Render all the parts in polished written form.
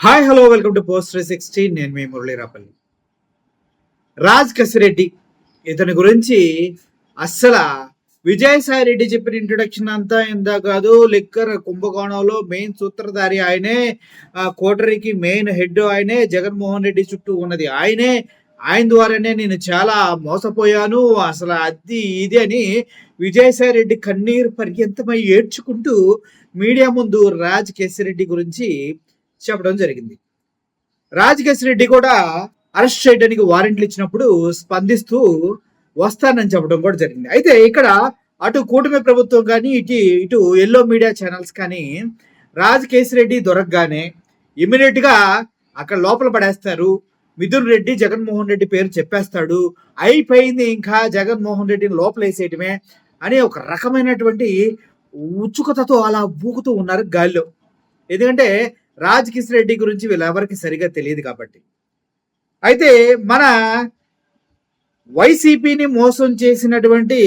Hi hello welcome to post 360. నేను మీ మురళీరాపల్లి. రాజ్ కసిరెడ్డి ఇతని గురించి అస్సలు విజయసాయి రెడ్డి చెప్పిన ఇంట్రొడక్షన్ అంతా ఇంత కాదు. లిక్కర్ కుంభకోణంలో మెయిన్ సూత్రధారి ఆయనే, కోటరీకి మెయిన్ హెడ్ ఆయనే, జగన్మోహన్ రెడ్డి చుట్టూ ఉన్నది ఆయనే, ఆయన ద్వారానే నేను చాలా మోసపోయాను, అసలు అది ఇది అని విజయసాయి రెడ్డి కన్నీరు పర్యంతమై ఏడ్చుకుంటూ మీడియా ముందు రాజ్ కేసిరెడ్డి గురించి చెప్పడం జరిగింది. రాజ్ రెడ్డి కూడా అరెస్ట్ చేయడానికి వారెంట్లు ఇచ్చినప్పుడు స్పందిస్తూ వస్తానని చెప్పడం కూడా జరిగింది. అయితే ఇక్కడ అటు కూటమి ప్రభుత్వం కానీ ఇటు ఎల్లో మీడియా ఛానల్స్ కానీ రాజ్ రెడ్డి దొరకగానే ఇమీడియట్ గా అక్కడ లోపల పడేస్తారు. మిథున్ రెడ్డి జగన్మోహన్ రెడ్డి పేరు చెప్పేస్తాడు, అయిపోయింది, ఇంకా జగన్మోహన్ రెడ్డిని లోపలేసేయటమే అని ఒక రకమైనటువంటి ఉత్సుకతతో అలా ఊగుతూ ఉన్నారు గాల్లో. ఎందుకంటే రాజ్ రెడ్డి గురించి వీళ్ళెవరికి సరిగా తెలియదు కాబట్టి. అయితే మన వైసీపీని మోసం చేసినటువంటి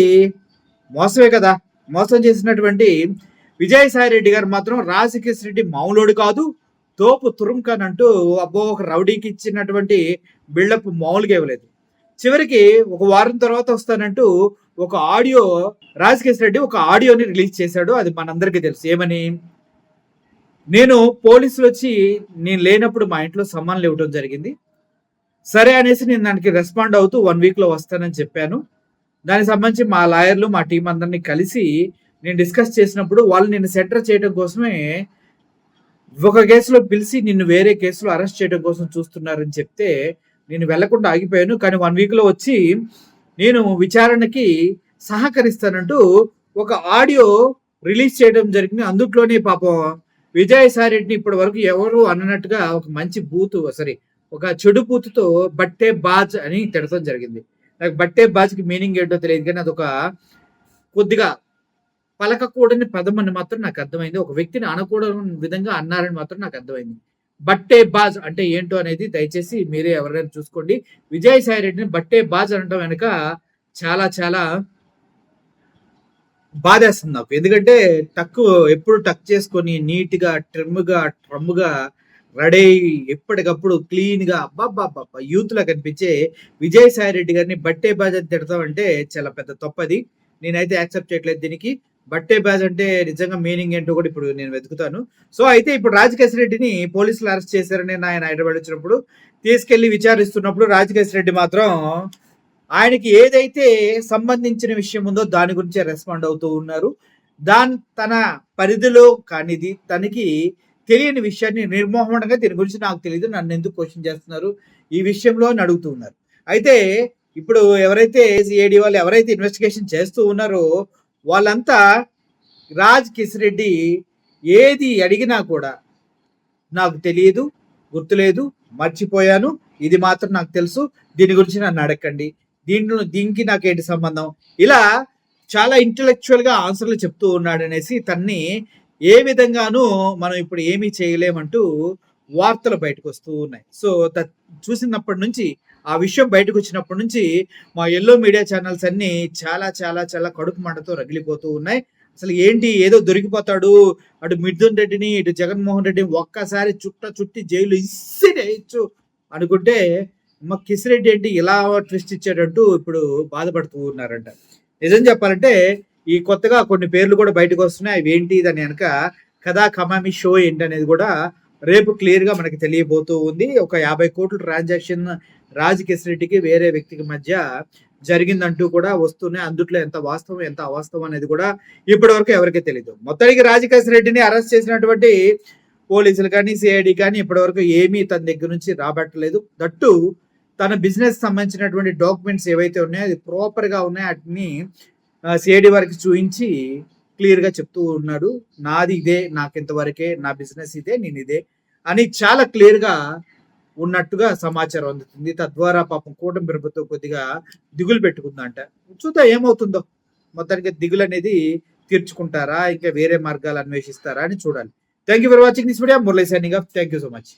విజయసాయి రెడ్డి గారు మాత్రం రాజ్ రెడ్డి మామూలుడు కాదు, తోపు తురుంకన్ అంటూ అబ్బో ఒక రౌడీకి ఇచ్చినటువంటి బిల్డప్ మామూలుగా ఇవ్వలేదు. చివరికి ఒక వారం తర్వాత వస్తానంటూ ఒక ఆడియో రాజ్ రెడ్డి ఒక ఆడియోని రిలీజ్ చేశాడు. అది మనందరికీ తెలుసు. ఏమని, నేను పోలీసులు వచ్చి నేను లేనప్పుడు మా ఇంట్లో సమ్మాన్లు ఇవ్వడం జరిగింది, సరే అనేసి నేను దానికి రెస్పాండ్ అవుతూ 1 వీక్లో వస్తానని చెప్పాను. దానికి సంబంధించి మా లాయర్లు మా టీం అందరినీ కలిసి నేను డిస్కస్ చేసినప్పుడు వాళ్ళు నిన్ను సెంటర్ చేయడం కోసమే ఒక కేసులో పిలిచి నిన్ను వేరే కేసులో అరెస్ట్ చేయడం కోసం చూస్తున్నారని చెప్తే నేను వెళ్లకుండా ఆగిపోయాను. కానీ 1 వీక్లో వచ్చి నేను విచారణకి సహకరిస్తానంటూ ఒక ఆడియో రిలీజ్ చేయడం జరిగింది. అందుట్లోనే పాపం విజయసాయి రెడ్డిని ఇప్పటి వరకు ఎవరు అన్నట్టుగా ఒక మంచి ఒక చెడు బూతుతో బట్టే బాజ్ అని తిడతాం జరిగింది. నాకు బట్టే బాజ్కి మీనింగ్ ఏంటో తెలియదు, కానీ అదొక కొద్దిగా పలకకూడని పదం అని మాత్రం నాకు అర్థమైంది. ఒక వ్యక్తిని అనకూడని విధంగా అన్నారని మాత్రం నాకు అర్థమైంది. బట్టే బాజ్ అంటే ఏంటో అనేది దయచేసి మీరే ఎవరైనా చూసుకోండి. విజయసాయి రెడ్డిని బట్టే బాజ్ అనడం వెనుక చాలా చాలా బాధేస్తుంది నాకు. ఎందుకంటే ఎప్పుడు టక్ చేసుకొని నీట్గా ట్రమ్గా రెడీ ఎప్పటికప్పుడు క్లీన్ గా అబ్బాబ్బాబ్బా యూత్ లా కనిపించే విజయసాయి రెడ్డి గారిని బట్టే బాజ్ అని తిడతామంటే చాలా పెద్ద తప్పది. నేనైతే యాక్సెప్ట్ చేయట్లేదు దీనికి. బట్టే బాజ్ అంటే నిజంగా మీనింగ్ ఏంటో కూడా ఇప్పుడు నేను వెతుకుతాను. సో అయితే ఇప్పుడు రాజ్ రెడ్డిని పోలీసులు అరెస్ట్ చేశారని ఆయన హైదరాబాద్ వచ్చినప్పుడు తీసుకెళ్లి విచారిస్తున్నప్పుడు రాజ్ రెడ్డి మాత్రం ఆయనకి ఏదైతే సంబంధించిన విషయం ఉందో దాని గురించే రెస్పాండ్ అవుతూ ఉన్నారు. తన పరిధిలో కానిది తనకి తెలియని విషయాన్ని నిర్మోహంగా దీని గురించి నాకు తెలియదు, నన్ను ఎందుకు క్వశ్చన్ చేస్తున్నారు ఈ విషయంలో అని అడుగుతూ ఉన్నారు. అయితే ఇప్పుడు ఎవరైతే సిఐడి వాళ్ళు ఎవరైతే ఇన్వెస్టిగేషన్ చేస్తూ ఉన్నారో వాళ్ళంతా రాజ్ రెడ్డి ఏది అడిగినా కూడా నాకు తెలియదు, గుర్తులేదు, మర్చిపోయాను, ఇది మాత్రం నాకు తెలుసు, దీని గురించి నన్ను అడగండి, దీనికి నాకేంటి సంబంధం, ఇలా చాలా ఇంటెలెక్చువల్ గా ఆన్సర్లు చెప్తూ ఉన్నాడు అనేసి తన్ని ఏ విధంగానూ మనం ఇప్పుడు ఏమీ చేయలేమంటూ వార్తలు బయటకు వస్తూ ఉన్నాయి. సో చూసినప్పటి నుంచి ఆ విషయం బయటకు వచ్చినప్పటి నుంచి మా ఎల్లో మీడియా ఛానల్స్ అన్ని చాలా చాలా చాలా కడుపు మంటతో రగిలిపోతూ ఉన్నాయి. అసలు ఏంటి, ఏదో దొరికిపోతాడు, అటు మిథున్ రెడ్డిని ఇటు జగన్మోహన్ రెడ్డిని ఒక్కసారి చుట్టి జైలు ఇసిరేయచ్చు అనుకుంటే మా కిసిరెడ్డి ఏంటి ఇలా ట్విస్ట్ ఇచ్చాడంటూ ఇప్పుడు బాధపడుతూ ఉన్నారంట. నిజం చెప్పాలంటే ఈ కొత్తగా కొన్ని పేర్లు కూడా బయటకు వస్తున్నాయి. అవి ఏంటి, దాని వెనక కథా కమామి షో ఏంటి అనేది కూడా రేపు క్లియర్ గా మనకి తెలియబోతూ ఉంది. ఒక 50 కోట్ల ట్రాన్సాక్షన్ రాజ్ రెడ్డికి వేరే వ్యక్తికి మధ్య జరిగిందంటూ కూడా వస్తున్నాయి. అందుట్లో ఎంత వాస్తవం ఎంత అవాస్తవం అనేది కూడా ఇప్పటి వరకు ఎవరికీ తెలియదు. మొత్తానికి రాజ్ రెడ్డిని అరెస్ట్ చేసినటువంటి పోలీసులు కానీ సిఐడి కానీ ఇప్పటి వరకు ఏమీ తన దగ్గర నుంచి రాబట్టలేదు. దట్టు తన బిజినెస్ సంబంధించినటువంటి డాక్యుమెంట్స్ ఏవైతే ఉన్నాయో అది ప్రాపర్ గా ఉన్నాయి, వాటిని సిఐడి వారికి చూపించి క్లియర్ గా చెప్తూ ఉన్నాడు. నాది ఇదే, నాకు ఇంతవరకే, నా బిజినెస్ ఇదే, నేను ఇదే అని చాలా క్లియర్ గా ఉన్నట్టుగా సమాచారం అందుతుంది. తద్వారా పాపం కూటమి ప్రభుత్వం కొద్దిగా దిగులు పెట్టుకుందంట. చూద్దాం ఏమవుతుందో. మొత్తానికి దిగులు అనేది తీర్చుకుంటారా, ఇంకా వేరే మార్గాలు అన్వేషిస్తారా అని చూడాలి. Thank you for watching this video. Murali signing off. Thank you so much.